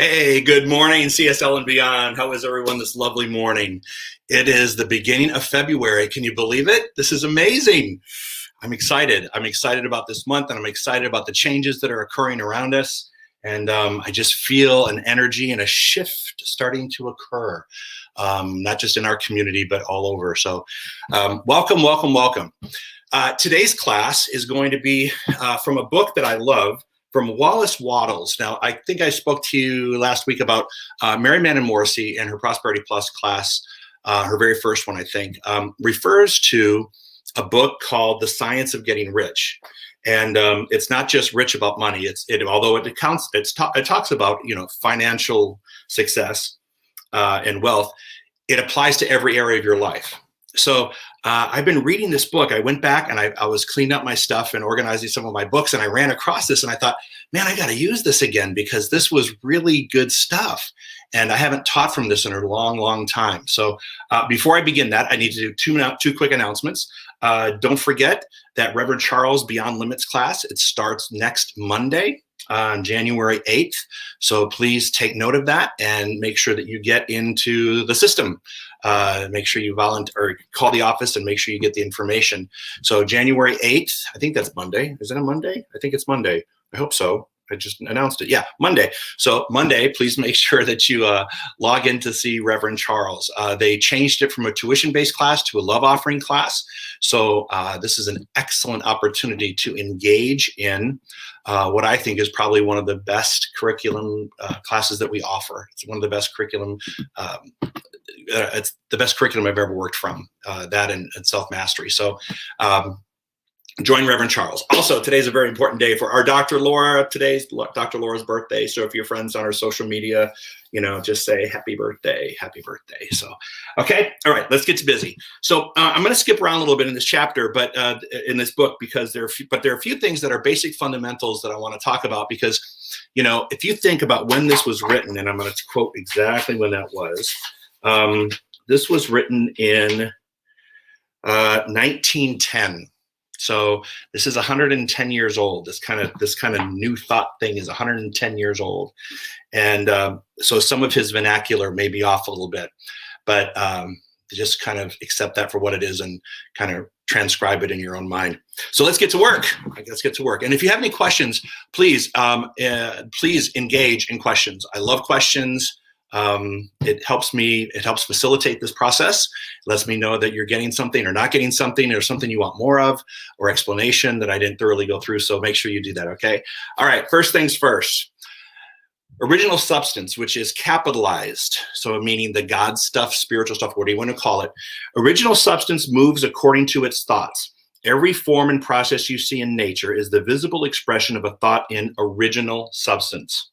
Hey, good morning, CSL and beyond. How is everyone this lovely morning? It is the beginning of February. Can you believe it? This is amazing. I'm excited. I'm excited about this month, and I'm excited about the changes that are occurring around us. And I just feel an energy and a shift starting to occur, not just in our community, but all over. So welcome, welcome, welcome. Today's class is going to be from a book that I love, from Wallace Wattles. Now, I think I spoke to you last week about Mary Mann and Morrissey and her Prosperity Plus class, her very first one, I think, refers to a book called The Science of Getting Rich. And it's not just rich about money. Although it talks about financial success and wealth. It applies to every area of your life. So I've been reading this book. I went back and I was cleaning up my stuff and organizing some of my books, and I ran across this and I thought, man, I got to use this again because this was really good stuff. And I haven't taught from this in a long, long time. So before I begin that, I need to do two quick announcements. Don't forget that Reverend Charles Beyond Limits class, it starts next Monday on January 8th. So please take note of that and make sure that you get into the system. Make sure you volunteer or call the office and make sure you get the information. So January 8th, I think that's Monday. Is it a Monday? I think it's Monday. I hope so. I just announced it. Yeah, Monday. So Monday, please make sure that you log in to see Reverend Charles. They changed it from a tuition-based class to a love offering class. So this is an excellent opportunity to engage in what I think is probably one of the best curriculum classes that we offer. It's one of the best curriculum. It's the best curriculum I've ever worked from, that and self-mastery. So join Reverend Charles. Also, today's a very important day for our Dr. Laura. Today's Dr. Laura's birthday. So if your friends on our social media, just say happy birthday, happy birthday. So, okay. All right, let's get to busy. So I'm going to skip around a little bit in this chapter, but in this book, because there are a few things that are basic fundamentals that I want to talk about because, if you think about when this was written, and I'm going to quote exactly when that was, this was written in 1910. So this is 110 years old. This kind of new thought thing is 110 years old, and so some of his vernacular may be off a little bit, but just kind of accept that for what it is and kind of transcribe it in your own mind. So let's get to work. Let's get to work. And if you have any questions, please engage in questions. I love questions. It helps facilitate this process. It lets me know that you're getting something or not getting something, or something you want more of, or explanation that I didn't thoroughly go through. So make sure you do that. Okay. All right. First things first. Original substance, which is capitalized. So meaning the God stuff, spiritual stuff, what do you want to call it? Original substance moves according to its thoughts. Every form and process you see in nature is the visible expression of a thought in original substance.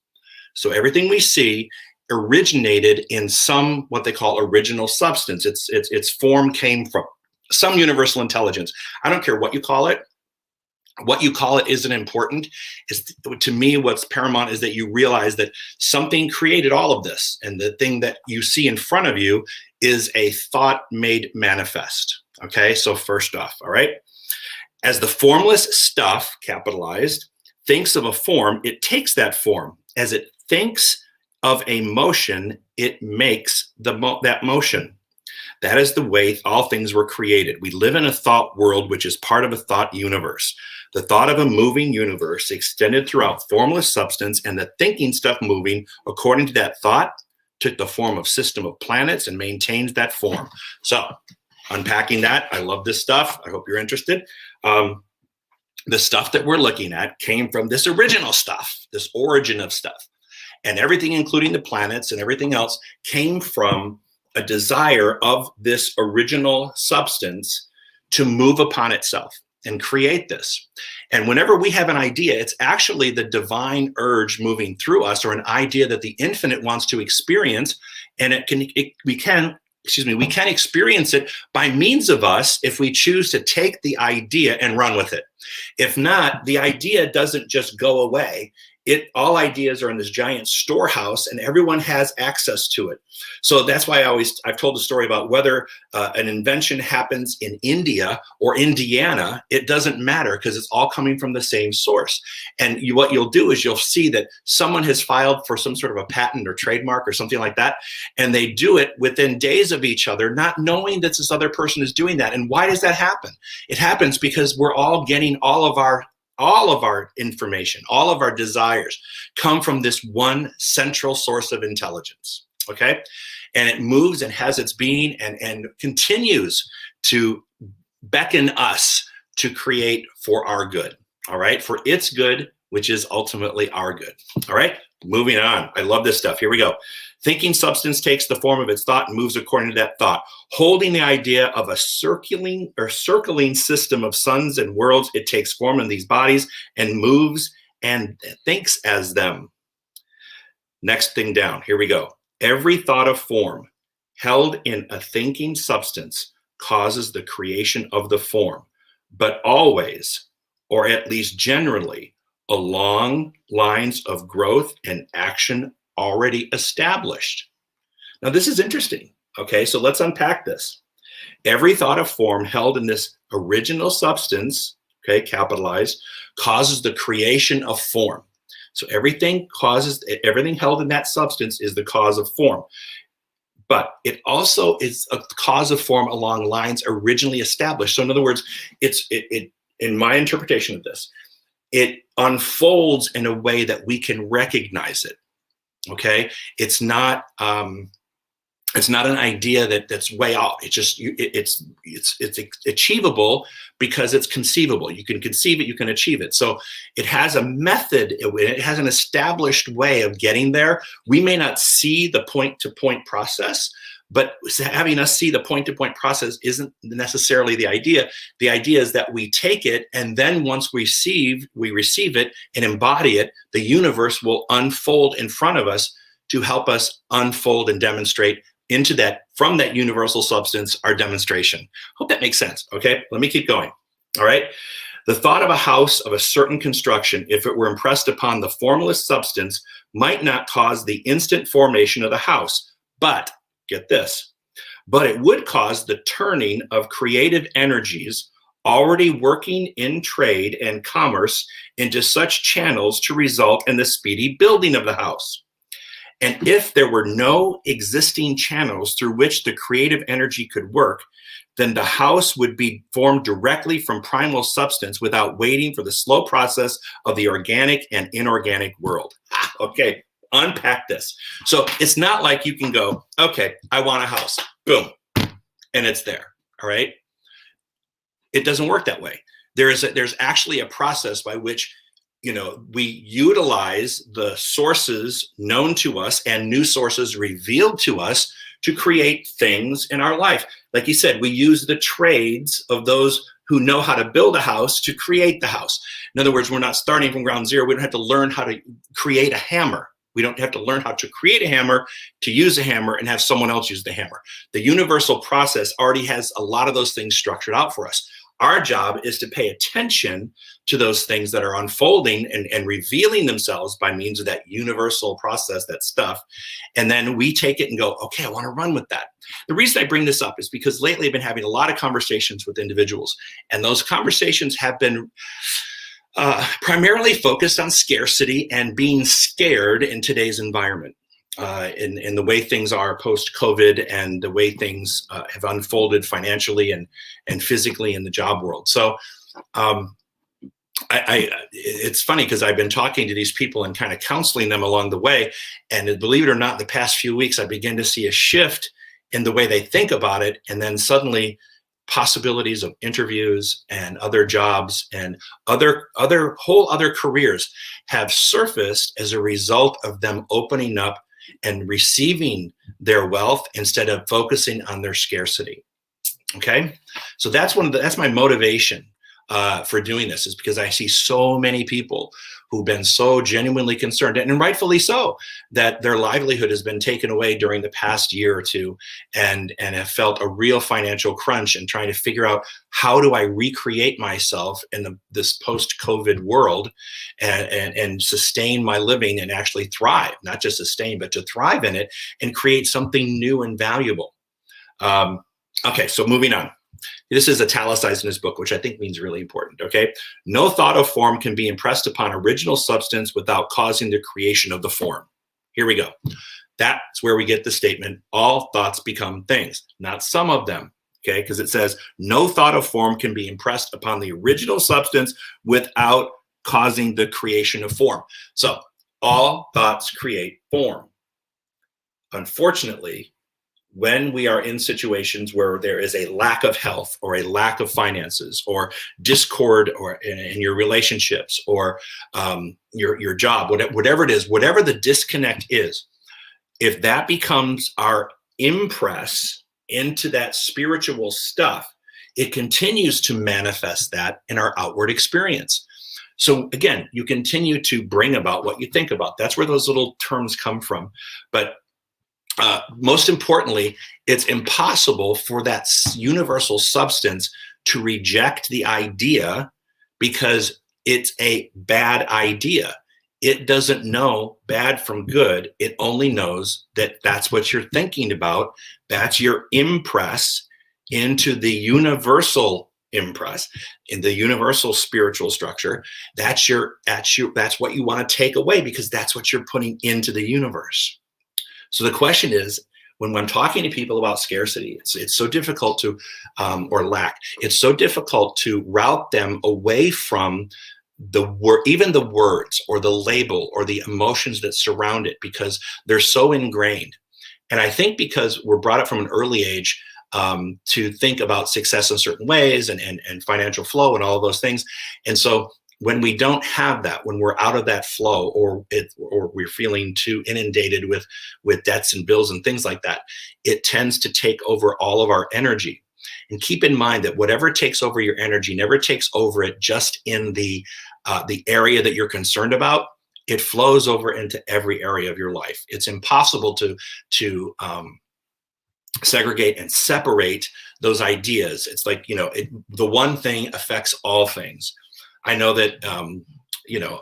So everything we see originated in some what they call original substance. Its form came from some universal intelligence. I don't care what you call it. What you call it isn't important. To me, what's paramount is that you realize that something created all of this, and the thing that you see in front of you is a thought made manifest. Okay, so first off, all right, as the formless stuff, capitalized, thinks of a form, it takes that form. As it thinks of a motion, it makes that motion. That is the way all things were created. We live in a thought world, which is part of a thought universe. The thought of a moving universe extended throughout formless substance, and the thinking stuff moving according to that thought took the form of system of planets and maintains that form. So unpacking that, I love this stuff. I hope you're interested. The stuff that we're looking at came from this original stuff, this origin of stuff. And everything, including the planets and everything else, came from a desire of this original substance to move upon itself and create this. And whenever we have an idea, it's actually the divine urge moving through us, or an idea that the infinite wants to experience. And we can experience it by means of us if we choose to take the idea and run with it. If not, the idea doesn't just go away. all ideas are in this giant storehouse, and everyone has access to it. So that's why I've told the story about whether an invention happens in India or Indiana. It doesn't matter, because it's all coming from the same source. And what you'll do is you'll see that someone has filed for some sort of a patent or trademark or something like that, and they do it within days of each other, not knowing that this other person is doing that. And why does that happen? It happens because we're all getting all of our information, all of our desires come from this one central source of intelligence, okay? And it moves and has its being and continues to beckon us to create for our good, all right? For its good, which is ultimately our good, all right? Moving on. I love this stuff. Here we go. Thinking substance takes the form of its thought and moves according to that thought. Holding the idea of a circling system of suns and worlds, it takes form in these bodies and moves and thinks as them. Next thing down. Here we go. Every thought of form held in a thinking substance causes the creation of the form, but always, or at least generally, along lines of growth and action already established. Now, this is interesting. Okay, so let's unpack this. Every thought of form held in this original substance, okay, capitalized, causes the creation of form. So everything held in that substance is the cause of form. But it also is a cause of form along lines originally established. So in other words, in my interpretation of this, it unfolds in a way that we can recognize it. Okay, it's not an idea that's way out. It's just it's achievable because it's conceivable. You can conceive it, you can achieve it. So it has a method. It has an established way of getting there. We may not see the point-to-point process, but having us see the point-to-point process isn't necessarily the idea. The idea is that we take it, and then once we receive it and embody it, the universe will unfold in front of us to help us unfold and demonstrate into that, from that universal substance, our demonstration. Hope that makes sense. Okay, let me keep going. All right. The thought of a house of a certain construction, if it were impressed upon the formless substance, might not cause the instant formation of the house, but get this, but it would cause the turning of creative energies already working in trade and commerce into such channels to result in the speedy building of the house. And if there were no existing channels through which the creative energy could work, then the house would be formed directly from primal substance without waiting for the slow process of the organic and inorganic world. Okay. Unpack this. So it's not like you can go, okay, I want a house, boom, and it's there. All right. It doesn't work that way. There's actually a process by which, we utilize the sources known to us and new sources revealed to us to create things in our life. Like you said, we use the trades of those who know how to build a house to create the house. In other words, we're not starting from ground zero. We don't have to learn how to create a hammer. We don't have to learn how to create a hammer, to use a hammer, and have someone else use the hammer. The universal process already has a lot of those things structured out for us. Our job is to pay attention to those things that are unfolding and revealing themselves by means of that universal process, that stuff. And then we take it and go, okay, I want to run with that. The reason I bring this up is because lately I've been having a lot of conversations with individuals, and those conversations have been primarily focused on scarcity and being scared in today's environment, in the way things are post-COVID and the way things have unfolded financially and physically in the job world. So it's funny because I've been talking to these people and kind of counseling them along the way. And believe it or not, the past few weeks, I begin to see a shift in the way they think about it. And then suddenly possibilities of interviews and other jobs and whole other careers have surfaced as a result of them opening up and receiving their wealth instead of focusing on their scarcity. Okay, so that's my motivation for doing this, is because I see so many people who've been so genuinely concerned, and rightfully so, that their livelihood has been taken away during the past year or two, and have felt a real financial crunch and trying to figure out, how do I recreate myself in this post-COVID world and sustain my living and actually thrive, not just sustain, but to thrive in it and create something new and valuable. Okay, so moving on. This is italicized in his book, which I think means really important, okay? No thought of form can be impressed upon original substance without causing the creation of the form. Here we go. That's where we get the statement, all thoughts become things, not some of them, okay? Because it says, no thought of form can be impressed upon the original substance without causing the creation of form. So all thoughts create form. Unfortunately, when we are in situations where there is a lack of health or a lack of finances or discord or in your relationships or your job, whatever it is, whatever the disconnect is, if that becomes our impress into that spiritual stuff, it continues to manifest that in our outward experience. So again, you continue to bring about what you think about. That's where those little terms come from. But most importantly, it's impossible for that universal substance to reject the idea because it's a bad idea. It doesn't know bad from good. It only knows that that's what you're thinking about. That's your impress into the universal impress, in the universal spiritual structure. That's what you want to take away, because that's what you're putting into the universe. So the question is, when I'm talking to people about scarcity, it's so difficult to, or lack, it's so difficult to route them away from even the words or the label or the emotions that surround it, because they're so ingrained. And I think because we're brought up from an early age to think about success in certain ways and financial flow and all of those things. And so when we don't have that, when we're out of that flow, or we're feeling too inundated with debts and bills and things like that, it tends to take over all of our energy. And keep in mind that whatever takes over your energy never takes over it just in the area that you're concerned about. It flows over into every area of your life. It's impossible to segregate and separate those ideas. It's like, the one thing affects all things. I know that,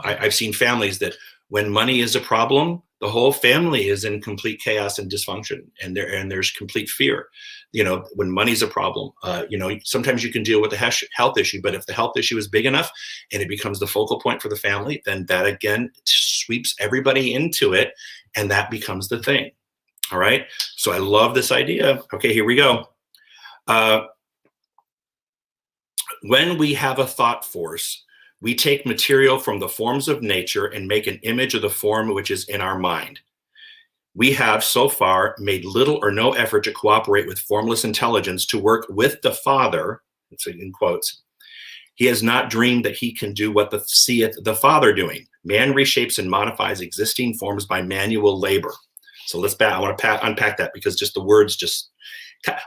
I've seen families that when money is a problem, the whole family is in complete chaos and dysfunction, and there's complete fear. When money's a problem, sometimes you can deal with the health issue, but if the health issue is big enough and it becomes the focal point for the family, then that again sweeps everybody into it, and that becomes the thing. All right. So I love this idea. Okay, here we go. When we have a thought force, we take material from the forms of nature and make an image of the form which is in our mind. We have so far made little or no effort to cooperate with formless intelligence to work with the Father, it's in quotes. He has not dreamed that he can do what seeth the Father doing. Man reshapes and modifies existing forms by manual labor. So I want to unpack that, because just the words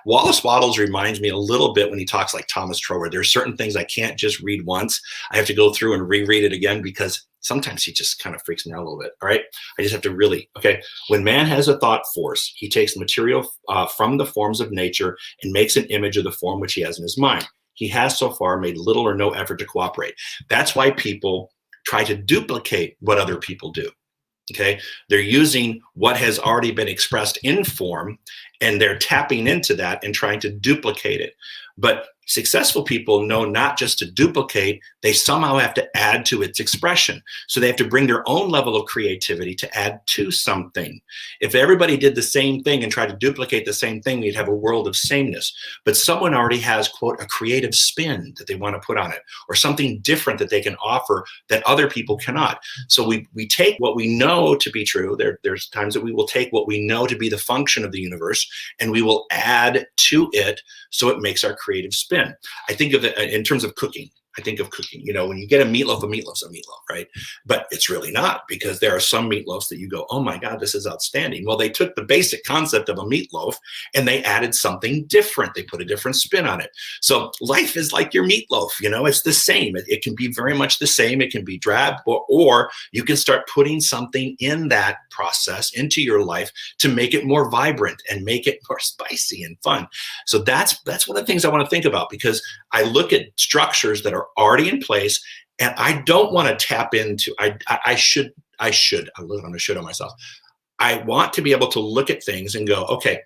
Wallace Wattles reminds me a little bit when he talks like Thomas Trower. There's certain things I can't just read once. I have to go through and reread it again, because sometimes he just kind of freaks me out a little bit. All right. I just have to okay. When man has a thought force, he takes material from the forms of nature and makes an image of the form which he has in his mind. He has so far made little or no effort to cooperate. That's why people try to duplicate what other people do. Okay, they're using what has already been expressed in form, and they're tapping into that and trying to duplicate it. But successful people know not just to duplicate, they somehow have to add to its expression. So they have to bring their own level of creativity to add to something. If everybody did the same thing and tried to duplicate the same thing, we'd have a world of sameness. But someone already has, quote, a creative spin that they want to put on it, or something different that they can offer that other people cannot. So we take what we know to be true. There's times that we will take what we know to be the function of the universe, and we will add to it so it makes our creative spin. I think of it in terms of cooking. I think of cooking. When you get a meatloaf's a meatloaf, right? But it's really not, because there are some meatloafs that you go, oh my God, this is outstanding. Well, they took the basic concept of a meatloaf and they added something different. They put a different spin on it. So life is like your meatloaf, it's the same. It can be very much the same. It can be drab, or you can start putting something in that process into your life to make it more vibrant and make it more spicy and fun. So that's one of the things I want to think about, because I look at structures that are already in place, and I don't want to tap into. I'm going to should on myself. I want to be able to look at things and go, okay,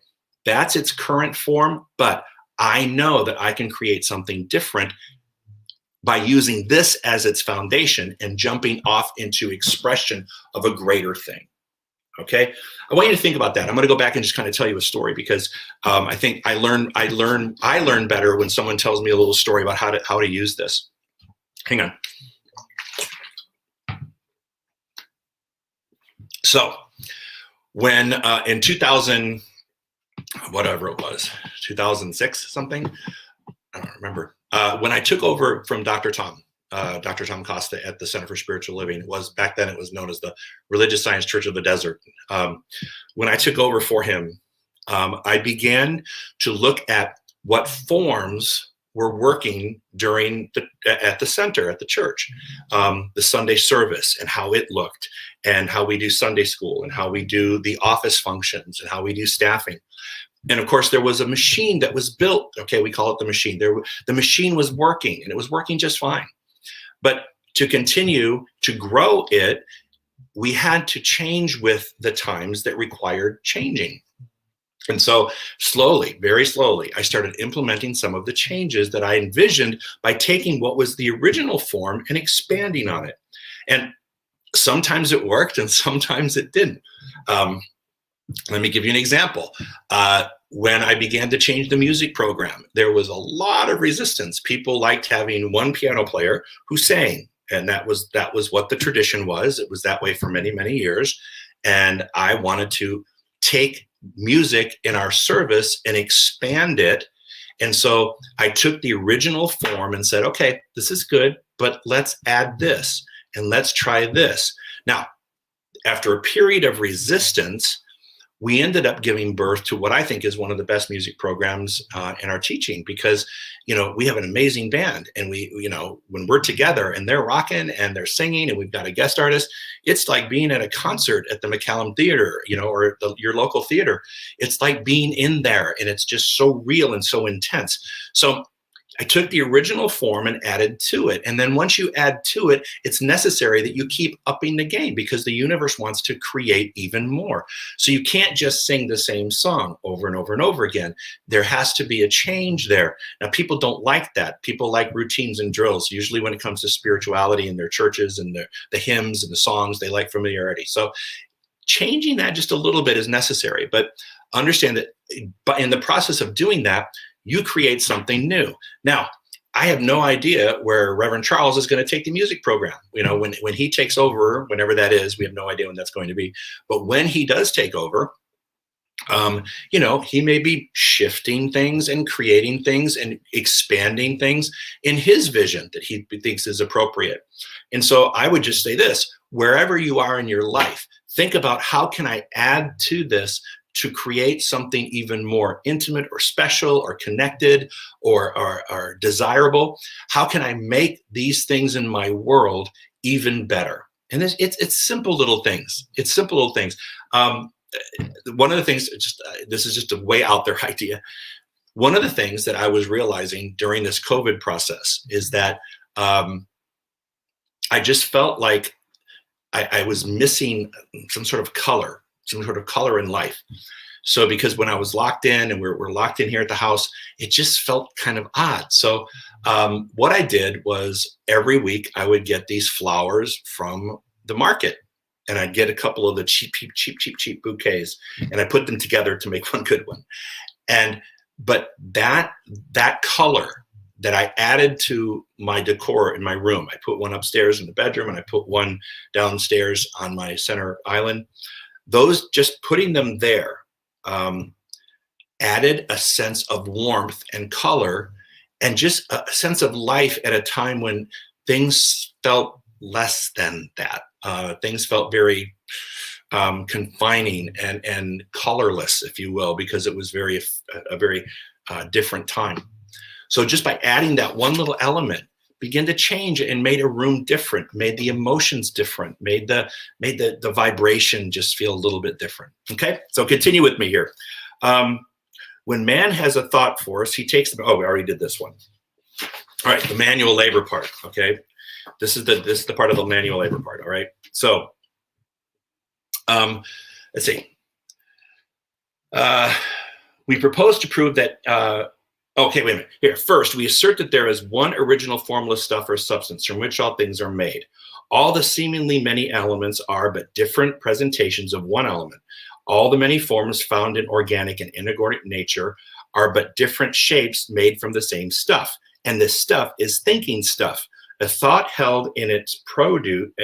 that's its current form, but I know that I can create something different by using this as its foundation and jumping off into expression of a greater thing. Okay, I want you to think about that. I'm going to go back and just kind of tell you a story, because I think I learn better when someone tells me a little story about how to use this. Hang on. So when in 2000, whatever it was, 2006 something, I don't remember. When I took over from Dr. Tom Costa at the Center for Spiritual Living, back then it was known as the Religious Science Church of the Desert. When I took over for him, I began to look at what forms were working at the center, at the church, the Sunday service and how it looked, and how we do Sunday school, and how we do the office functions, and how we do staffing. And of course, there was a machine that was built. Okay, we call it the machine. The machine was working, and it was working just fine. But to continue to grow it, we had to change with the times that required changing. And so slowly, very slowly, I started implementing some of the changes that I envisioned by taking what was the original form and expanding on it. And sometimes it worked and sometimes it didn't. Let me give you an example. When I began to change the music program, there was a lot of resistance. People liked having one piano player who sang, and that was what the tradition was. It was that way for many, many years. And I wanted to take music in our service and expand it. And so I took the original form and said, okay, this is good, but let's add this and let's try this. Now, after a period of resistance, we ended up giving birth to what I think is one of the best music programs in our teaching, because, we have an amazing band, and when we're together and they're rocking and they're singing and we've got a guest artist, it's like being at a concert at the McCallum Theater, or your local theater. It's like being in there, and it's just so real and so intense. So I took the original form and added to it. And then once you add to it, it's necessary that you keep upping the game, because the universe wants to create even more. So you can't just sing the same song over and over and over again. There has to be a change there. Now, people don't like that. People like routines and drills. Usually when it comes to spirituality in their churches and the hymns and the songs, they like familiarity. So changing that just a little bit is necessary. But understand that in the process of doing that, you create something new. Now, I have no idea where Reverend Charles is going to take the music program. When he takes over, whenever that is, we have no idea when that's going to be. But when he does take over, he may be shifting things and creating things and expanding things in his vision that he thinks is appropriate. And so I would just say this: wherever you are in your life, think about, how can I add to this to create something even more intimate or special or connected or desirable? How can I make these things in my world even better? And it's simple little things. It's simple little things. One of the things, this is just a way out there idea. One of the things that I was realizing during this COVID process is that I just felt like I was missing some sort of color in life. So because when I was locked in, and we're locked in here at the house, it just felt kind of odd. So what I did was, every week I would get these flowers from the market, and I'd get a couple of the cheap bouquets, and I put them together to make one good one. But that color that I added to my decor in my room, I put one upstairs in the bedroom, and I put one downstairs on my center island. Those, just putting them there, added a sense of warmth and color, and just a sense of life at a time when things felt less than that. Things felt very confining and colorless, if you will, because it was a very different time. So just by adding that one little element, begin to change and made a room different, made the emotions different, made the vibration just feel a little bit different. Okay, so continue with me here. When man has a thought force, he takes the, oh, we already did this one. All right, the manual labor part. Okay, this is the part of the manual labor part. All right, so let's see. We propose to prove that. Okay, wait a minute. Here, first, we assert that there is one original formless stuff or substance from which all things are made. All the seemingly many elements are but different presentations of one element. All the many forms found in organic and inorganic nature are but different shapes made from the same stuff. And this stuff is thinking stuff. A thought held in it produces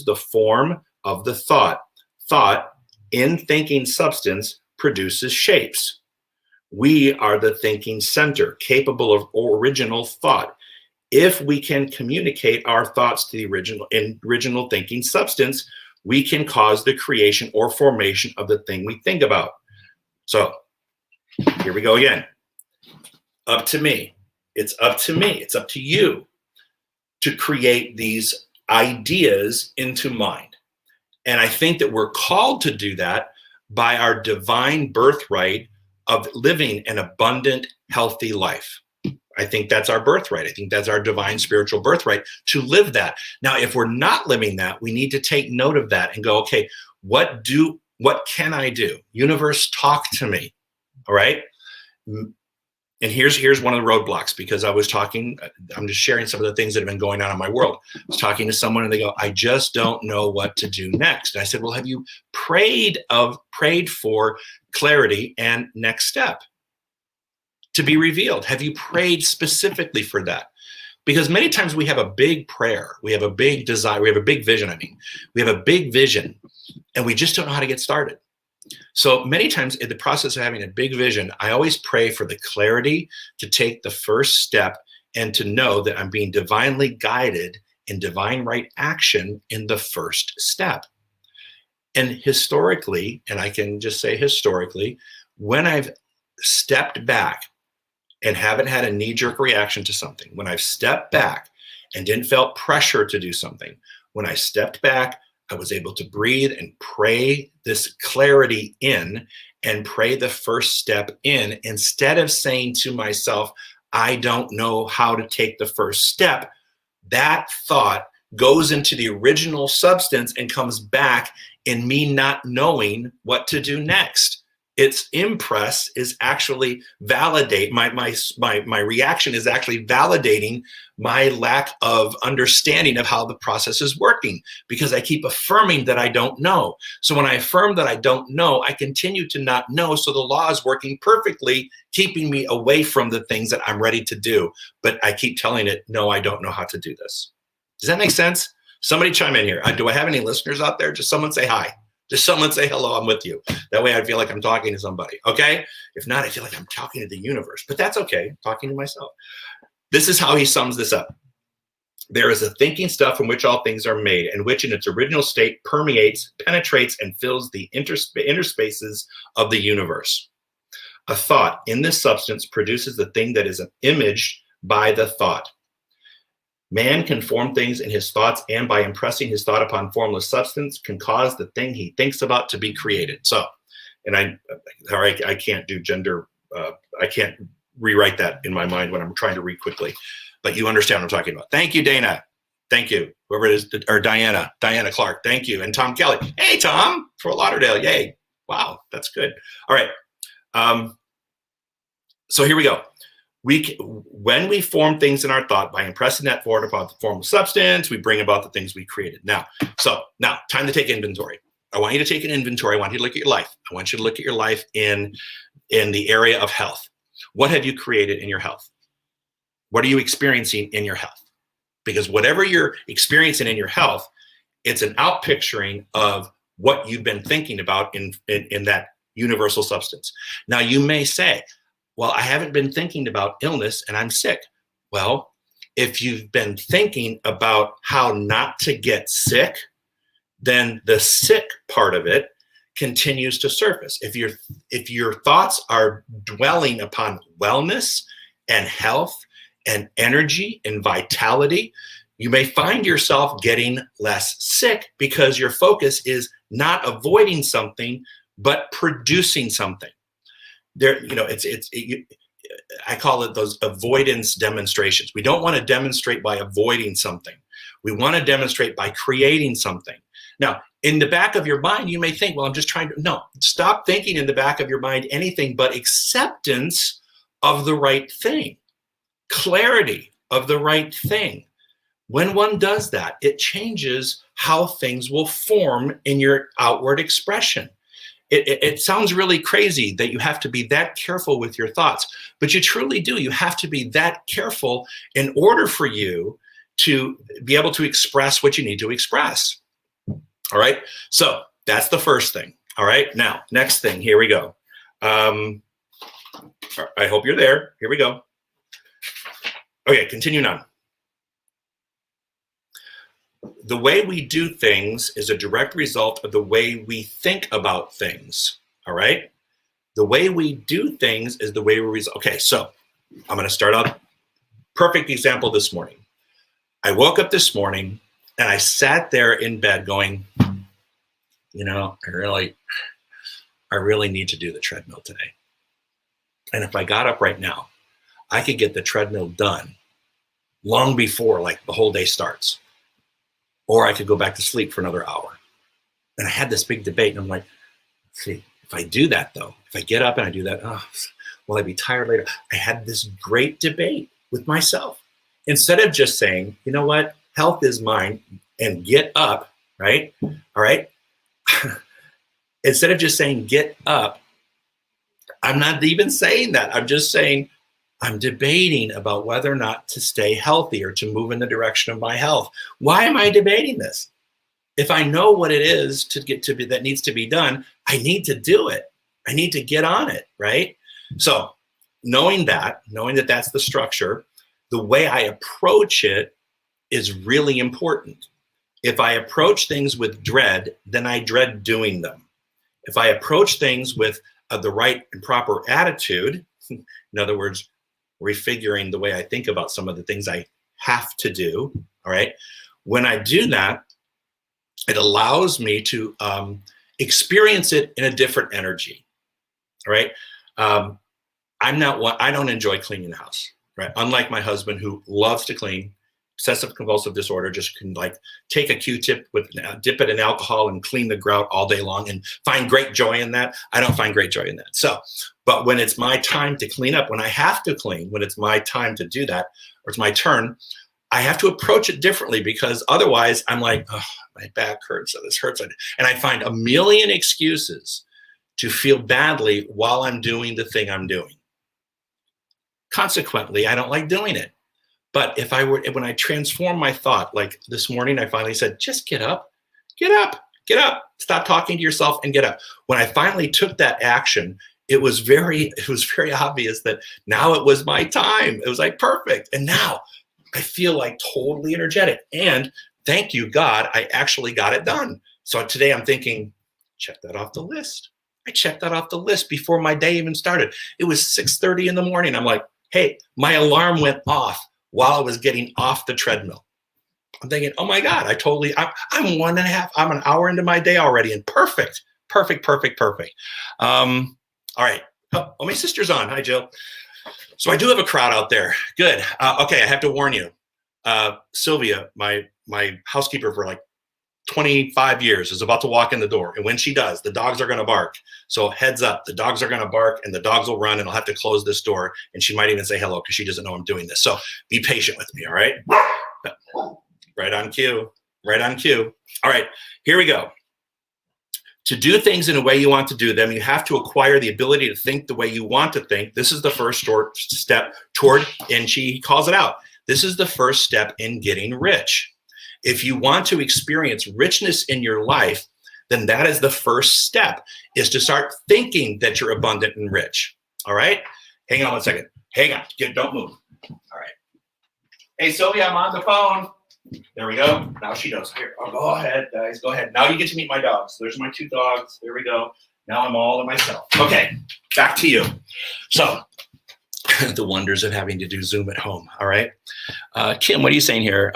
the form of the thought. Thought in thinking substance produces shapes. We are the thinking center, capable of original thought. If we can communicate our thoughts to the original thinking substance, we can cause the creation or formation of the thing we think about. So here we go again. Up to me. It's up to me. It's up to you to create these ideas into mind. And I think that we're called to do that by our divine birthright of living an abundant, healthy life. I think that's our birthright. I think that's our divine spiritual birthright to live that. Now, if we're not living that, we need to take note of that and go, okay, what can I do? Universe, talk to me. All right. And here's one of the roadblocks, because I'm just sharing some of the things that have been going on in my world. I was talking to someone and they go, I just don't know what to do next. And I said, well, have you prayed for clarity and next step to be revealed? Have you prayed specifically for that? Because many times we have a big prayer, we have a big desire, we have a big vision. We have a big vision and we just don't know how to get started. So many times in the process of having a big vision, I always pray for the clarity to take the first step and to know that I'm being divinely guided in divine right action in the first step. And historically, and I can just say historically, when I've stepped back and haven't had a knee-jerk reaction to something, when I've stepped back and didn't felt pressure to do something, when I stepped back, I was able to breathe and pray this clarity in and pray the first step in, instead of saying to myself, I don't know how to take the first step. That thought goes into the original substance and comes back in me not knowing what to do next. Its impress is actually validate my reaction is actually validating my lack of understanding of how the process is working, because I keep affirming that I don't know. So when I affirm that I don't know, I continue to not know. So the law is working perfectly, keeping me away from the things that I'm ready to do. But I keep telling it, no, I don't know how to do this. Does that make sense? Somebody chime in here. Do I have any listeners out there? Just someone say hi. Just someone say hello, I'm with you. That way I feel like I'm talking to somebody, okay? If not, I feel like I'm talking to the universe, but that's okay, I'm talking to myself. This is how he sums this up. There is a thinking stuff from which all things are made, and which in its original state permeates, penetrates, and fills the interspaces of the universe. A thought in this substance produces the thing that is imaged by the thought. Man can form things in his thoughts, and by impressing his thought upon formless substance can cause the thing he thinks about to be created. So, and I can't do gender, I can't rewrite that in my mind when I'm trying to read quickly, but you understand what I'm talking about. Thank you, Dana. Thank you. Whoever it is, or Diana Clark. Thank you. And Tom Kelly. Hey, Tom, Fort Lauderdale. Yay. Wow, that's good. All right. So here we go. When we form things in our thought by impressing that thought upon the form of substance, we bring about the things we created. Now, time to take inventory. I want you to take an inventory. I want you to look at your life. I want you to look at your life in the area of health. What have you created in your health? What are you experiencing in your health? Because whatever you're experiencing in your health, it's an outpicturing of what you've been thinking about in that universal substance. Now, you may say, Well, I haven't been thinking about illness and I'm sick. Well, if you've been thinking about how not to get sick, then the sick part of it continues to surface. If your thoughts are dwelling upon wellness and health and energy and vitality, you may find yourself getting less sick because your focus is not avoiding something, but producing something. There, I call it those avoidance demonstrations. We don't want to demonstrate by avoiding something. We want to demonstrate by creating something. Now, in the back of your mind, you may think, well, I'm just trying to, no, stop thinking in the back of your mind anything but acceptance of the right thing, clarity of the right thing. When one does that, it changes how things will form in your outward expression. It sounds really crazy that you have to be that careful with your thoughts, but you truly do. You have to be that careful in order for you to be able to express what you need to express. All right. So that's the first thing. All right. Now, next thing, here we go. I hope you're there. Here we go. Okay. Continuing on. The way we do things is a direct result of the way we think about things. All right. The way we do things is the way we resolve. Okay. So I'm going to start out. Perfect example this morning. I woke up this morning and I sat there in bed going, I really need to do the treadmill today. And if I got up right now, I could get the treadmill done long before like the whole day starts. Or I could go back to sleep for another hour. And I had this big debate and I'm like, see, if I do that though, if I get up and I do that, will I be tired later? I had this great debate with myself. Instead of just saying, you know what, health is mine and get up, right? All right. Instead of just saying, get up, I'm not even saying that. I'm just saying, I'm debating about whether or not to stay healthy or to move in the direction of my health. Why am I debating this? If I know what it is to get to be that needs to be done, I need to do it. I need to get on it, right? So knowing that that's the structure, the way I approach it is really important. If I approach things with dread, then I dread doing them. If I approach things with the right and proper attitude, in other words, refiguring the way I think about some of the things I have to do, all right? When I do that, it allows me to experience it in a different energy, all right? I don't enjoy cleaning the house, right? Unlike my husband who loves to clean, obsessive compulsive disorder, just can like take a Q-tip, dip it in alcohol and clean the grout all day long and find great joy in that. I don't find great joy in that. So, but when it's my time to clean up, when I have to clean, when it's my time to do that, or it's my turn, I have to approach it differently because otherwise I'm like, oh, my back hurts, or this hurts. And I find a million excuses to feel badly while I'm doing the thing I'm doing. Consequently, I don't like doing it. But when I transform my thought, like this morning, I finally said, just get up, stop talking to yourself and get up. When I finally took that action, it was very obvious that now it was my time. It was like perfect. And now I feel like totally energetic. And thank you, God, I actually got it done. So today I'm thinking, check that off the list. I checked that off the list before my day even started. It was 6:30 in the morning. I'm like, hey, my alarm went off while I was getting off the treadmill. I'm thinking, oh my God, I'm an hour into my day already and perfect. All right. Oh, my sister's on. Hi, Jill. So I do have a crowd out there. Good. Okay, I have to warn you. Sylvia, my housekeeper for like 25 years, is about to walk in the door. And when she does, the dogs are going to bark. So heads up, the dogs are going to bark and the dogs will run and I'll have to close this door. And she might even say hello because she doesn't know I'm doing this. So be patient with me. All right. Right on cue. All right, here we go. To do things in a way you want to do them, you have to acquire the ability to think the way you want to think. This is the first short step toward, and she calls it out, this is the first step in getting rich. If you want to experience richness in your life, then that is the first step, is to start thinking that you're abundant and rich. All right. Hang on one second. Hang on. Don't move. All right. Hey, Sylvia, I'm on the phone. There we go. Now she knows. Here, go ahead, guys. Go ahead. Now you get to meet my dogs. There's my 2 dogs. There we go. Now I'm all to myself. Okay, back to you. So, the wonders of having to do Zoom at home. All right. Kim, what are you saying here?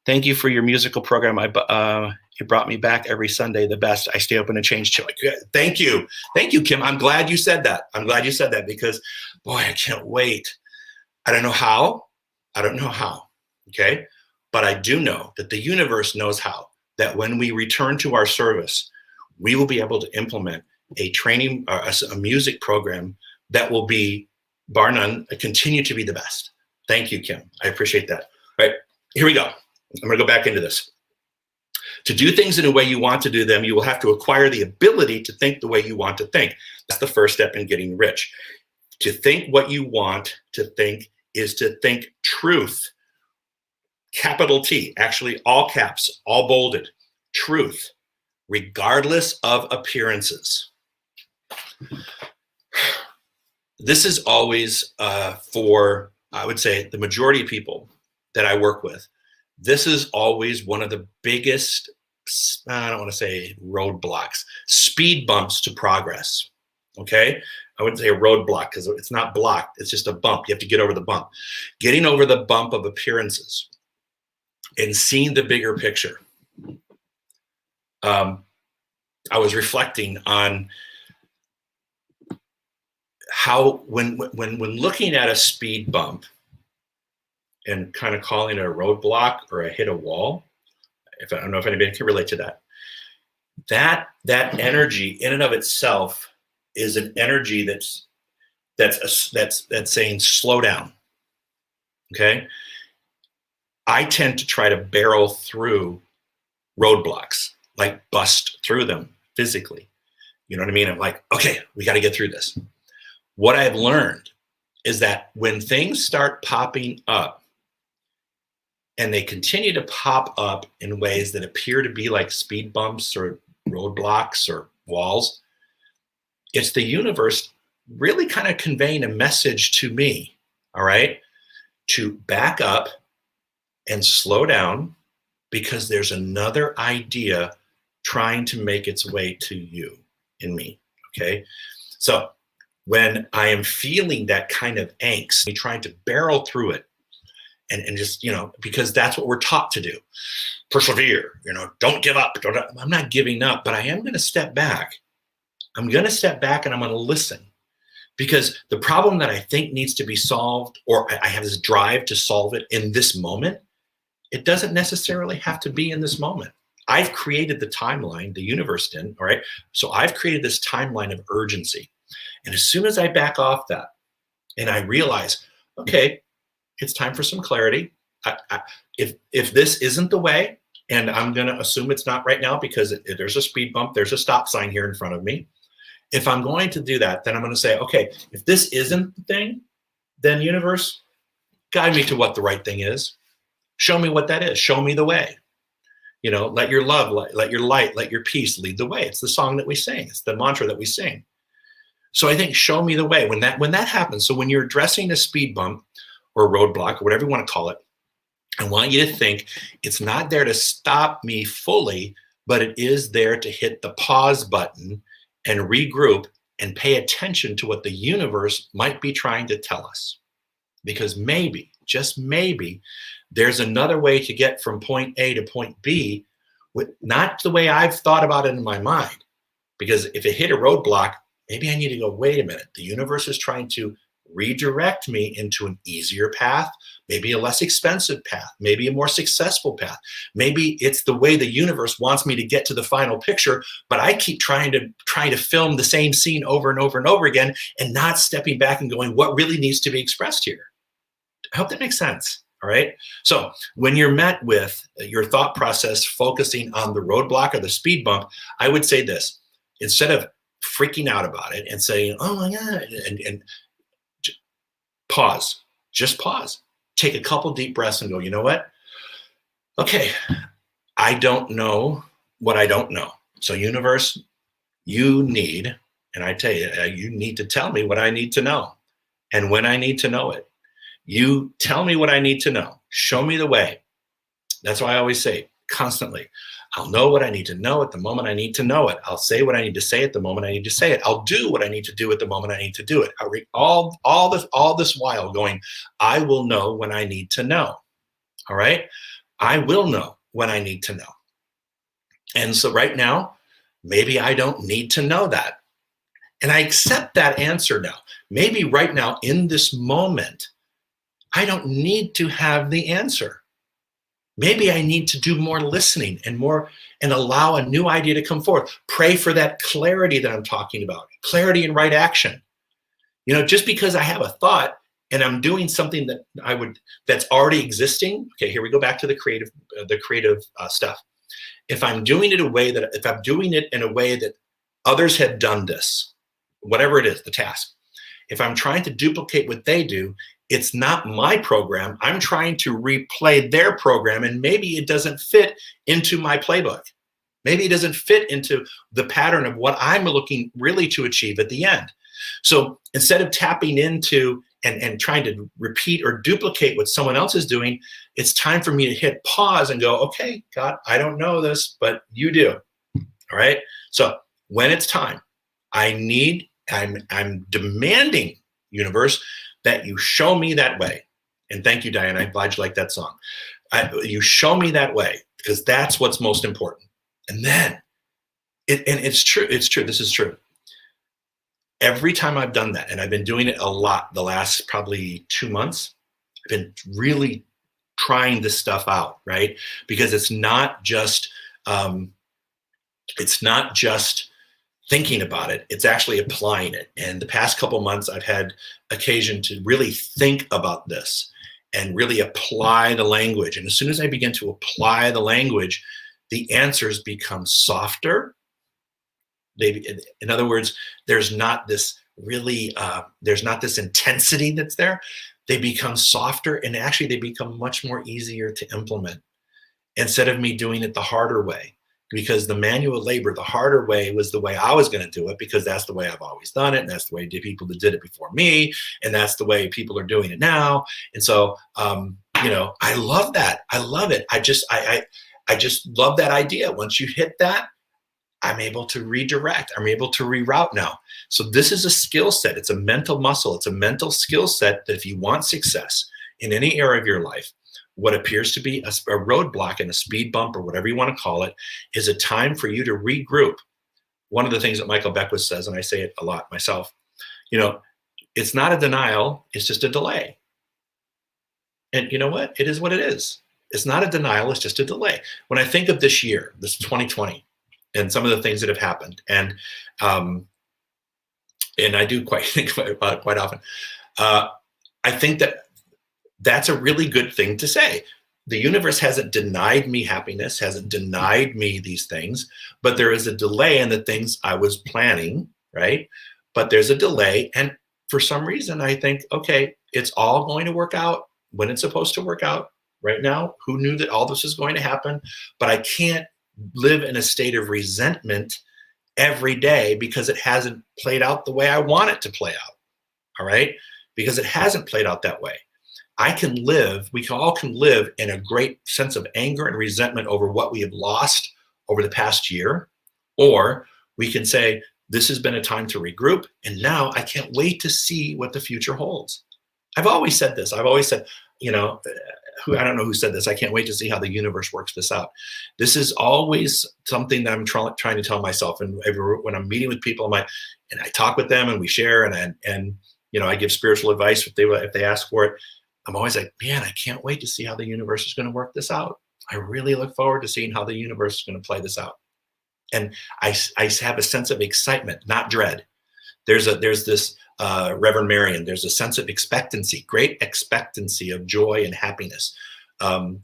Thank you for your musical program. It brought me back every Sunday. The best. I stay open and change. Thank you. Thank you, Kim. I'm glad you said that. I'm glad you said that because, boy, I can't wait. I don't know how. Okay. But I do know that the universe knows how, that when we return to our service, we will be able to implement a training, a music program that will be, bar none, continue to be the best. Thank you, Kim. I appreciate that. All right, here we go. I'm going to go back into this. To do things in a way you want to do them, you will have to acquire the ability to think the way you want to think. That's the first step in getting rich. To think what you want to think is to think truth. Capital T, actually all caps, all bolded, truth, regardless of appearances. This is always for, I would say, the majority of people that I work with. This is always one of the biggest, I don't want to say roadblocks, speed bumps to progress, okay? I wouldn't say a roadblock because it's not blocked, it's just a bump. You have to get over the bump. Getting over the bump of appearances and seeing the bigger picture. I was reflecting on how when looking at a speed bump and kind of calling it a roadblock or a hit a wall, I don't know if anybody can relate to that. That energy in and of itself is an energy that's saying slow down. Okay. I tend to try to barrel through roadblocks, like bust through them physically. You know what I mean? I'm like, okay, we got to get through this. What I've learned is that when things start popping up and they continue to pop up in ways that appear to be like speed bumps or roadblocks or walls, it's the universe really kind of conveying a message to me, all right, to back up and slow down because there's another idea trying to make its way to you and me, okay? So when I am feeling that kind of angst, trying to barrel through it and just, because that's what we're taught to do. Persevere, don't give up. I'm not giving up, but I am going to step back. I'm going to step back and I'm going to listen. Because the problem that I think needs to be solved, or I have this drive to solve it in this moment, it doesn't necessarily have to be in this moment. I've created the timeline, the universe didn't, all right? So I've created this timeline of urgency. And as soon as I back off that and I realize, okay, it's time for some clarity. If this isn't the way, and I'm going to assume it's not right now because there's a speed bump, there's a stop sign here in front of me. If I'm going to do that, then I'm going to say, okay, if this isn't the thing, then universe, guide me to what the right thing is. Show me what that is. Show me the way. Let your love, let your light, let your peace lead the way. It's the song that we sing. It's the mantra that we sing. So I think show me the way. When that happens, so when you're addressing a speed bump or a roadblock or whatever you want to call it, I want you to think it's not there to stop me fully, but it is there to hit the pause button and regroup and pay attention to what the universe might be trying to tell us. Because maybe, just maybe, there's another way to get from point A to point B, not the way I've thought about it in my mind. Because if it hit a roadblock, maybe I need to go, wait a minute, the universe is trying to redirect me into an easier path, maybe a less expensive path, maybe a more successful path. Maybe it's the way the universe wants me to get to the final picture, but I keep trying to film the same scene over and over and over again and not stepping back and going, what really needs to be expressed here? I hope that makes sense. All right. So when you're met with your thought process focusing on the roadblock or the speed bump, I would say this: instead of freaking out about it and saying, oh my God, and pause, just pause, take a couple deep breaths and go, you know what? Okay, I don't know what I don't know. So universe, you need, and I tell you, you need to tell me what I need to know. and when I need to know it. You tell me what I need to know. Show me the way. That's why I always say constantly, I'll know what I need to know at the moment I need to know it. I'll say what I need to say at the moment I need to say it. I'll do what I need to do at the moment I need to do it. All this while going, I will know when I need to know. All right? I will know when I need to know. And so right now, maybe I don't need to know that. And I accept that answer now. Maybe right now in this moment, I don't need to have the answer. Maybe I need to do more listening and allow a new idea to come forth. Pray for that clarity that I'm talking about, clarity and right action. Just because I have a thought and I'm doing something that's already existing. Okay, here we go back to the creative stuff. If I'm doing it in a way that others have done this, whatever it is, the task. If I'm trying to duplicate what they do, it's not my program. I'm trying to replay their program, and maybe it doesn't fit into my playbook. Maybe it doesn't fit into the pattern of what I'm looking really to achieve at the end. So instead of tapping into and trying to repeat or duplicate what someone else is doing, it's time for me to hit pause and go, okay, God, I don't know this, but you do. All right. So when it's time, I'm demanding, universe, that you show me that way. And thank you, Diane. I'm glad you like that song. You show me that way, because that's what's most important. And then, it's true. It's true. This is true. Every time I've done that, and I've been doing it a lot the last probably 2 months, I've been really trying this stuff out, right? Because it's not just thinking about it, it's actually applying it. And the past couple months, I've had occasion to really think about this and really apply the language. And as soon as I begin to apply the language, the answers become softer. In other words, there's not this intensity that's there. They become softer, and actually they become much more easier to implement, instead of me doing it the harder way. Because the manual labor, the harder way, was the way I was going to do it, because that's the way I've always done it, and that's the way people that did it before me, and that's the way people are doing it now. And so, I love that. I love it. I just love that idea. Once you hit that, I'm able to redirect. I'm able to reroute now. So this is a skill set. It's a mental muscle. It's a mental skill set that if you want success in any area of your life, what appears to be a roadblock and a speed bump, or whatever you want to call it, is a time for you to regroup. One of the things that Michael Beckwith says, and I say it a lot myself, it's not a denial, it's just a delay. And you know what? It is what it is. It's not a denial, it's just a delay. When I think of this year, this 2020, and some of the things that have happened, and I do think about it quite often, I think that that's a really good thing to say. The universe hasn't denied me happiness, hasn't denied me these things, but there is a delay in the things I was planning, right? But there's a delay. And for some reason, I think, okay, it's all going to work out when it's supposed to work out. Right now, who knew that all this was going to happen? But I can't live in a state of resentment every day because it hasn't played out the way I want it to play out. All right? Because it hasn't played out that way. We all can live in a great sense of anger and resentment over what we have lost over the past year. Or we can say, this has been a time to regroup, and now I can't wait to see what the future holds. I've always said this. I've always said, I don't know who said this. I can't wait to see how the universe works this out. This is always something that I'm trying to tell myself. And when I'm meeting with people, and I talk with them and we share, and I give spiritual advice if they ask for it. I'm always like, man, I can't wait to see how the universe is going to work this out. I really look forward to seeing how the universe is going to play this out. And I have a sense of excitement, not dread. There's this Reverend Marion, there's a sense of expectancy, great expectancy of joy and happiness.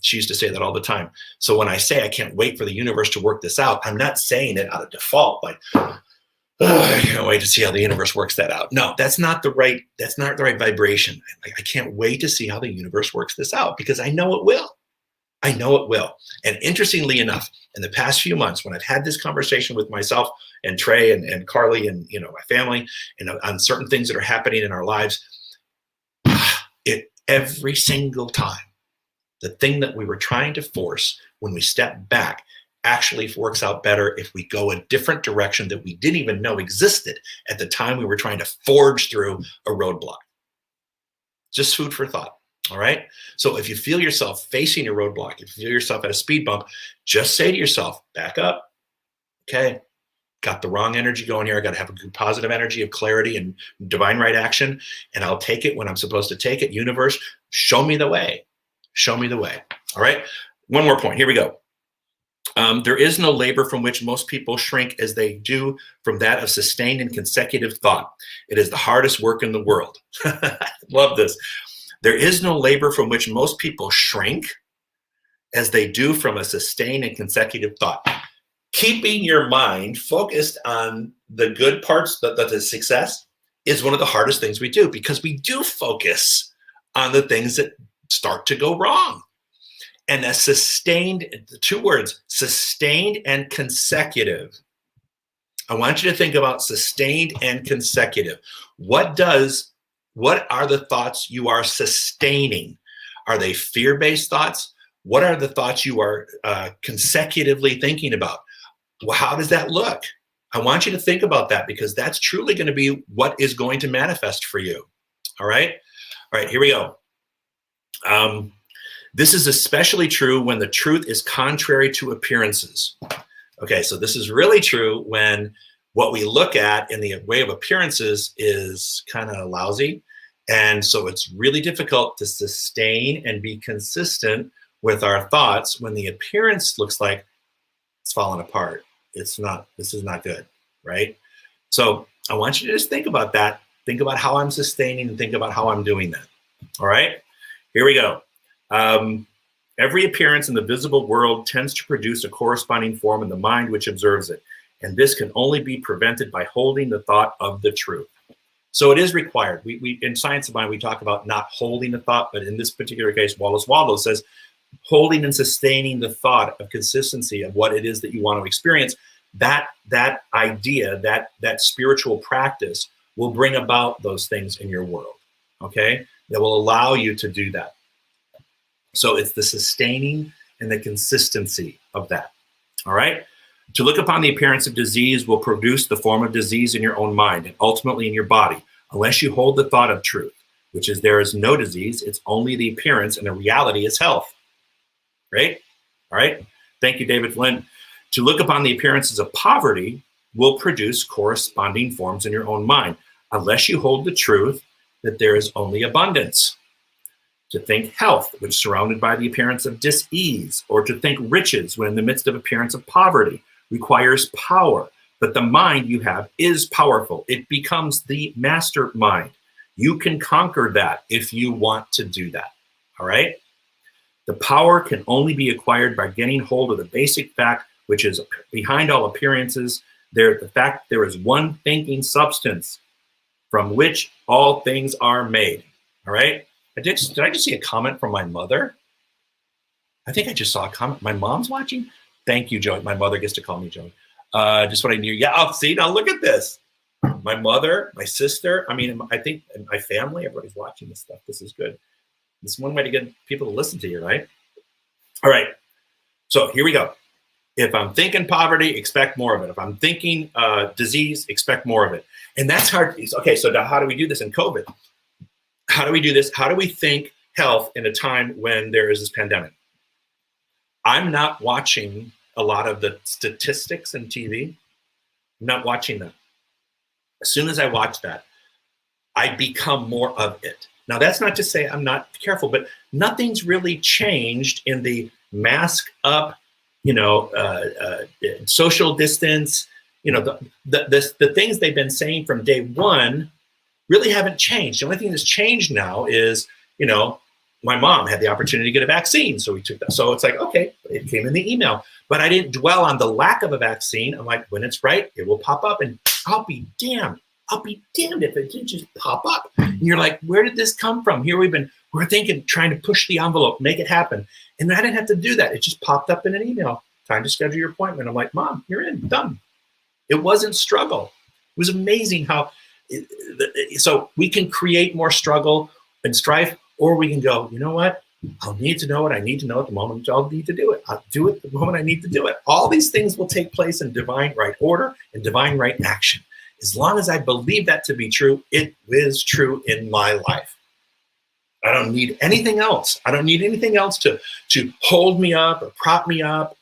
She used to say that all the time. So when I say I can't wait for the universe to work this out, I'm not saying it out of default, like, I can't wait to see how the universe works that out. No, that's not the right vibration. I can't wait to see how the universe works this out, because I know it will. I know it will. And interestingly enough, in the past few months, when I've had this conversation with myself and Trey and Carly and my family, and on certain things that are happening in our lives, Every single time, the thing that we were trying to force, when we step back, actually works out better if we go a different direction that we didn't even know existed at the time we were trying to forge through a roadblock. Just food for thought. All right. So if you feel yourself facing a roadblock, if you feel yourself at a speed bump, just say to yourself, back up. Okay. Got the wrong energy going here. I got to have a good positive energy of clarity and divine right action. And I'll take it when I'm supposed to take it. Universe, show me the way. Show me the way. All right. One more point. Here we go. There is no labor from which most people shrink as they do from that of sustained and consecutive thought. It is the hardest work in the world. Love this. There is no labor from which most people shrink as they do from a sustained and consecutive thought. Keeping your mind focused on the good parts, the success, is one of the hardest things we do, because we do focus on the things that start to go wrong. And a sustained, the two words, sustained and consecutive. I want you to think about sustained and consecutive. What are the thoughts you are sustaining? Are they fear-based thoughts? What are the thoughts you are consecutively thinking about? Well, how does that look? I want you to think about that, because that's truly going to be what is going to manifest for you. All right? All right, here we go. This is especially true when the truth is contrary to appearances. Okay, so this is really true when what we look at in the way of appearances is kind of lousy. And so it's really difficult to sustain and be consistent with our thoughts when the appearance looks like it's falling apart. This is not good, right? So I want you to just think about that. Think about how I'm sustaining and think about how I'm doing that. All right, here we go. Every appearance in the visible world tends to produce a corresponding form in the mind which observes it. And this can only be prevented by holding the thought of the truth. So it is required. We in Science of Mind, we talk about not holding the thought, but in this particular case, Wallace Waldo says, holding and sustaining the thought of consistency of what it is that you want to experience, that idea, that spiritual practice will bring about those things in your world, okay? That will allow you to do that. So it's the sustaining and the consistency of that, all right? To look upon the appearance of disease will produce the form of disease in your own mind and ultimately in your body, unless you hold the thought of truth, which is there is no disease, it's only the appearance, and the reality is health. Great? All right. Thank you, David Flynn. To look upon the appearances of poverty will produce corresponding forms in your own mind, unless you hold the truth that there is only abundance. To think health, which is surrounded by the appearance of dis-ease, or to think riches when in the midst of appearance of poverty, requires power. But the mind you have is powerful. It becomes the master mind. You can conquer that if you want to do that. All right? The power can only be acquired by getting hold of the basic fact, which is behind all appearances, the fact there is one thinking substance from which all things are made. All right? Did I just see a comment from my mother? I think I just saw a comment. My mom's watching? Thank you, Joey. My mother gets to call me Joey. Just what I knew. Yeah, I'll see. Now look at this. My mother, my sister, I think my family, everybody's watching this stuff. This is good. This is one way to get people to listen to you, right? All right. So here we go. If I'm thinking poverty, expect more of it. If I'm thinking disease, expect more of it. And that's hard. Okay, so now how do we do this in COVID? How do we do this? How do we think health in a time when there is this pandemic? I'm not watching a lot of the statistics in TV. I'm not watching them. As soon as I watch that, I become more of it. Now, that's not to say I'm not careful, but nothing's really changed in the mask up, social distance, the things they've been saying from day one really haven't changed. The only thing that's changed now is, my mom had the opportunity to get a vaccine, so we took that. So it's like, okay, it came in the email, but I didn't dwell on the lack of a vaccine. I'm like, when it's right, it will pop up, and I'll be damned if it didn't just pop up. And you're like, where did this come from? Here we're thinking, trying to push the envelope, make it happen. And I didn't have to do that. It just popped up in an email. Time to schedule your appointment. I'm like, Mom, you're in, done. It wasn't struggle. It was amazing how, so we can create more struggle and strife, Or we can go, you know what? I'll need to know what I need to know at the moment I'll need to do it. I'll do it the moment I need to do it. All these things will take place in divine right order and divine right action. As long as I believe that to be true, it is true in my life. I don't need anything else. I don't need anything else to hold me up or prop me up.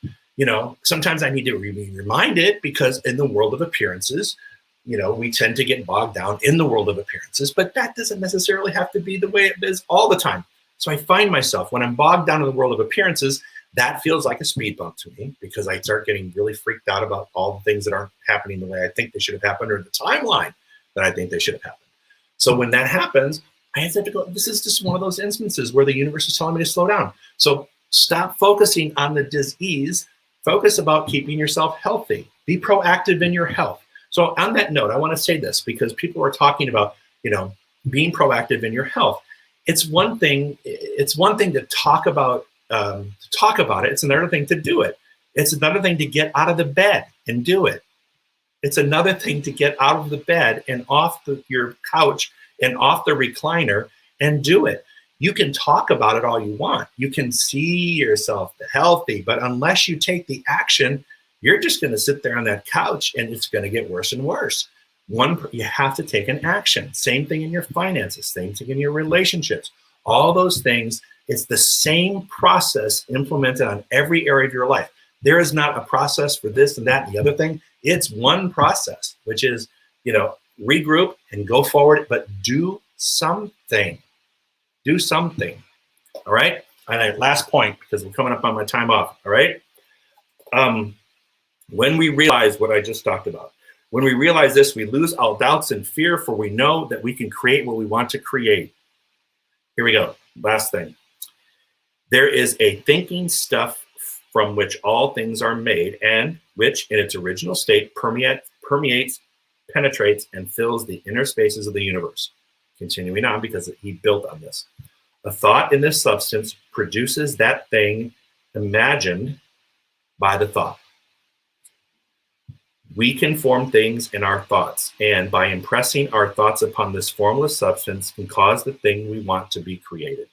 Sometimes I need to be reminded, because in the world of appearances, we tend to get bogged down in the world of appearances, but that doesn't necessarily have to be the way it is all the time. So I find myself, when I'm bogged down in the world of appearances, that feels like a speed bump to me, because I start getting really freaked out about all the things that aren't happening the way I think they should have happened, or the timeline that I think they should have happened. So when that happens, I have to go, this is just one of those instances where the universe is telling me to slow down. So stop focusing on the disease. Focus about keeping yourself healthy. Be proactive in your health. So on that note, I want to say this, because people are talking about, being proactive in your health. It's one thing to talk about it. It's another thing to do it. It's another thing to get out of the bed and do it. It's another thing to get out of the bed and off your couch and off the recliner and do it. You can talk about it all you want. You can see yourself healthy, but unless you take the action, you're just going to sit there on that couch and it's going to get worse and worse. You have to take an action. Same thing in your finances, same thing in your relationships, all those things. It's the same process implemented on every area of your life. There is not a process for this and that and the other thing. It's one process, which is, regroup and go forward, but do something. Do something. All right. And last point, because we're coming up on my time off. All right. When we realize what I just talked about, when we realize this, we lose all doubts and fear, for we know that we can create what we want to create. Here we go. Last thing. There is a thinking stuff from which all things are made, and which in its original state permeates, penetrates, and fills the inner spaces of the universe. Continuing on, because he built on this. A thought in this substance produces that thing imagined by the thought. We can form things in our thoughts, and by impressing our thoughts upon this formless substance can cause the thing we want to be created.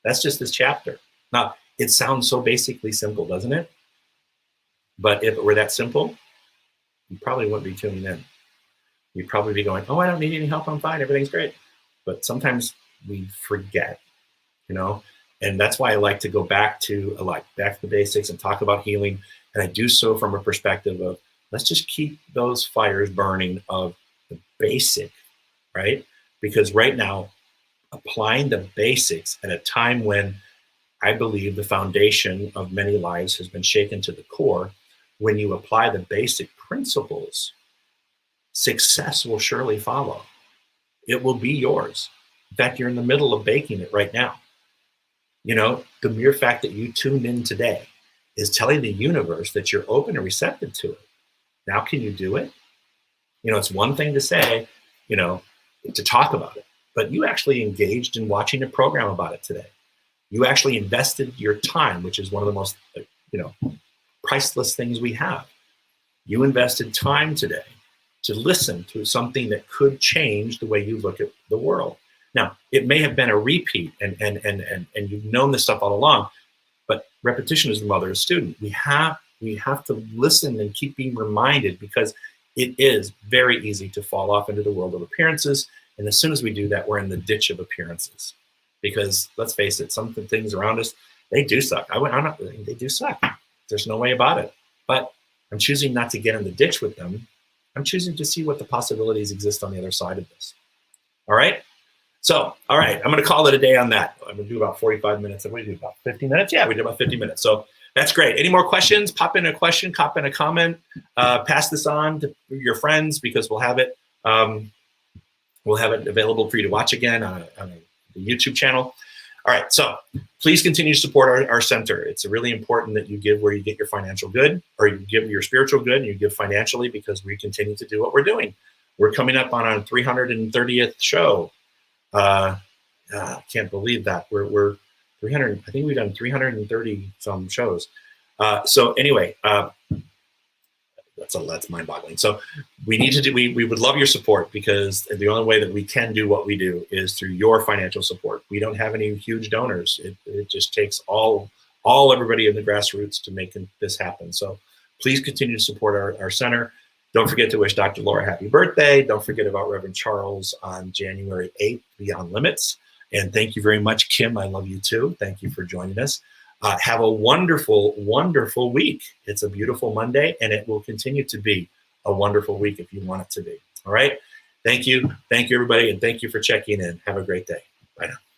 That's just this chapter. Now, it sounds so basically simple, doesn't it? But if it were that simple, you probably wouldn't be tuning in. You'd probably be going, oh, I don't need any help, I'm fine, everything's great. But sometimes we forget, and that's why I like to go back to the basics and talk about healing. And I do so from a perspective of, let's just keep those fires burning of the basic, right? Because right now, applying the basics at a time when I believe the foundation of many lives has been shaken to the core, when you apply the basic principles, success will surely follow. It will be yours. In fact, you're in the middle of baking it right now. The mere fact that you tuned in today is telling the universe that you're open and receptive to it. Now, can you do it? It's one thing to say, to talk about it, but you actually engaged in watching a program about it today. You actually invested your time, which is one of the most, priceless things we have. You invested time today to listen to something that could change the way you look at the world. Now, it may have been a repeat, and you've known this stuff all along, but repetition is the mother of student. We have to listen and keep being reminded, because it is very easy to fall off into the world of appearances. And as soon as we do that, we're in the ditch of appearances. Because let's face it, some things around us, they do suck. They do suck. There's no way about it. But I'm choosing not to get in the ditch with them. I'm choosing to see what the possibilities exist on the other side of this. All right? So, all right, I'm going to call it a day on that. I'm going to do about 45 minutes. What do we do, about 50 minutes? Yeah, we did about 50 minutes. So that's great. Any more questions? Pop in a question, pop in a comment. Pass this on to your friends, because we'll have it available for you to watch again on the YouTube channel. All right, so please continue to support our center. It's really important that you give where you get your financial good, or you give your spiritual good, and you give financially, because we continue to do what we're doing. We're coming up on our 330th show. I can't believe that. We're 300. I think we've done 330 some shows. So anyway, That's mind-boggling. So we need to do. We would love your support, because the only way that we can do what we do is through your financial support. We don't have any huge donors. It just takes all everybody in the grassroots to make this happen. So please continue to support our center. Don't forget to wish Dr. Laura happy birthday. Don't forget about Reverend Charles on January 8th, Beyond Limits. And thank you very much, Kim. I love you too. Thank you for joining us. Have a wonderful, wonderful week. It's a beautiful Monday, and it will continue to be a wonderful week if you want it to be. All right. Thank you. Thank you, everybody. And thank you for checking in. Have a great day. Bye now.